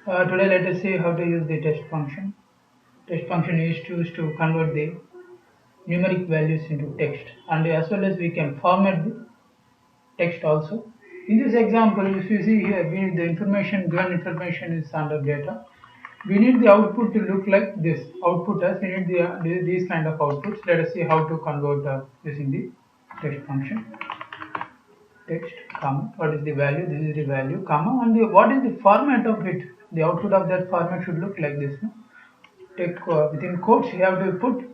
Today let us see how to use the text function. Text function is used to convert the numeric values into text, and as well as we can format the text also. In this example, if you see here, we need the information, given information is under data. We need the output to look like this. Output as we need these kind of outputs. Let us see how to convert using the text function. Text, comma, what is the value? This is the value, comma, and what is the format of it? The output of that format should look like this. No? Take within quotes, you have to put.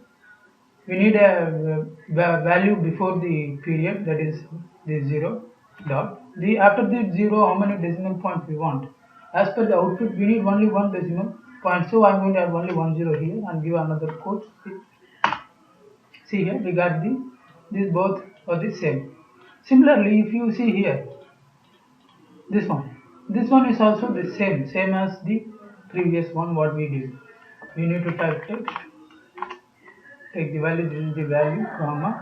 We need a value before the period, that is the 0 dot. The after the 0, how many decimal points we want? As per the output, we need only one decimal point, so I'm going to have only 10 here and give another quote. See here, we got these both are the same. Similarly, if you see here, this one is also the same as the previous one. What we did, we need to type text, take the value, this is the value, comma,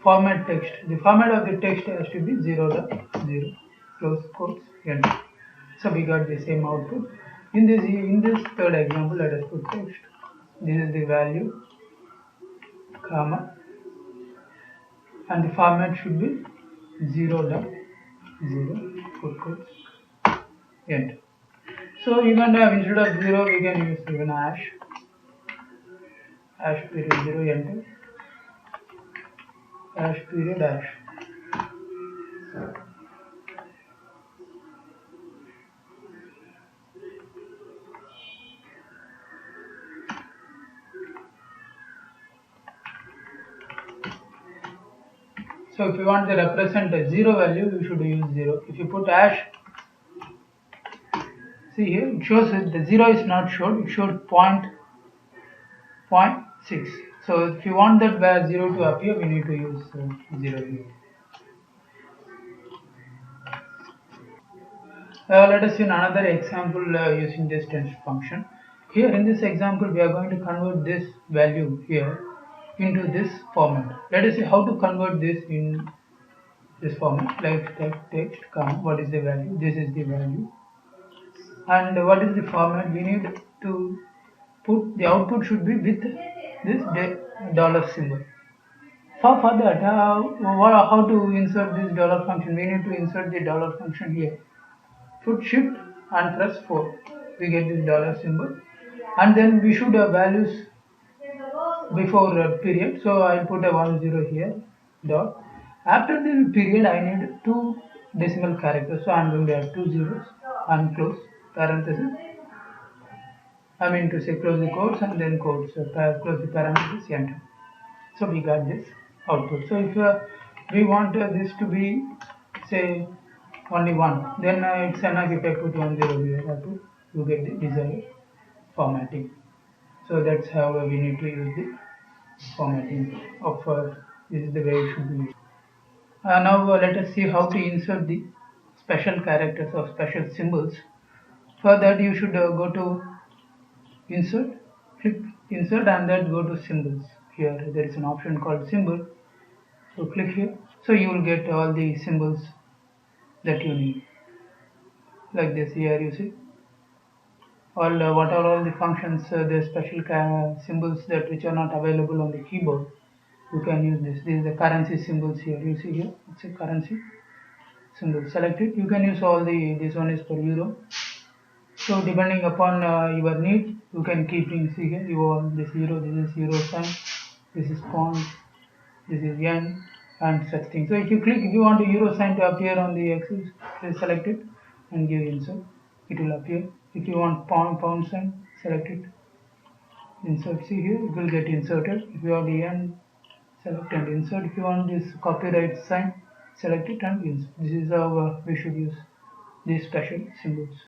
format text. The format of the text has to be 0.0, close quotes, enter. So we got the same output. In this third example, let us put text. This is the value, comma, and the format should be 0.0, put quotes, enter. So even instead of 0, we can use even hash period 0, enter, hash period hash. So if you want to represent a 0 value, you should use 0. If you put hash, see here, it shows that the 0 is not shown, it shows 0.6. So if you want that 0 to appear, we need to use 0 here. Let us see another example using this text function. Here in this example, we are going to convert this value here into this format. Let us see how to convert this in this format, like text, comma, what is the value? This is the value. And what is the format? We need to put the output should be with this dollar symbol. For that, how to insert this dollar function? We need to insert the dollar function here. Put shift and press 4. We get this dollar symbol, and then we should have values before period. So I'll put a 10 here. Dot. After the period, I need 2 decimal characters. So I'm going to have 2 zeros and close parenthesis. I mean to say close the quotes and then quotes, close the parenthesis, enter. So we got this output. So if we want this to be, say, only 1, then it's enough if I put 10 here, you get the desired formatting. So that's how we need to use the formatting of this is the way it should be used. Now let us see how to insert the special characters or special symbols. For that you should go to insert, click insert, and then go to symbols. Here there is an option called symbol, so click here. So you will get all the symbols that you need, like this. Here you see all what are all the functions, the special symbols that which are not available on the keyboard. You can use this. This is the currency symbols here. You see here, it's a currency symbol. Select it. You can use all the. This one is for euro. So depending upon your need, you can keep in. See here, you want this euro. This is euro sign. This is pound. This is yen, and such things. So if you click, if you want the euro sign to appear on the Excel, please select it and give insert. It will appear. If you want pound sign, select it. Insert. See here, it will get inserted. If you want the yen, select and insert. If you want this copyright sign, select it and insert. This is how we should use these special symbols.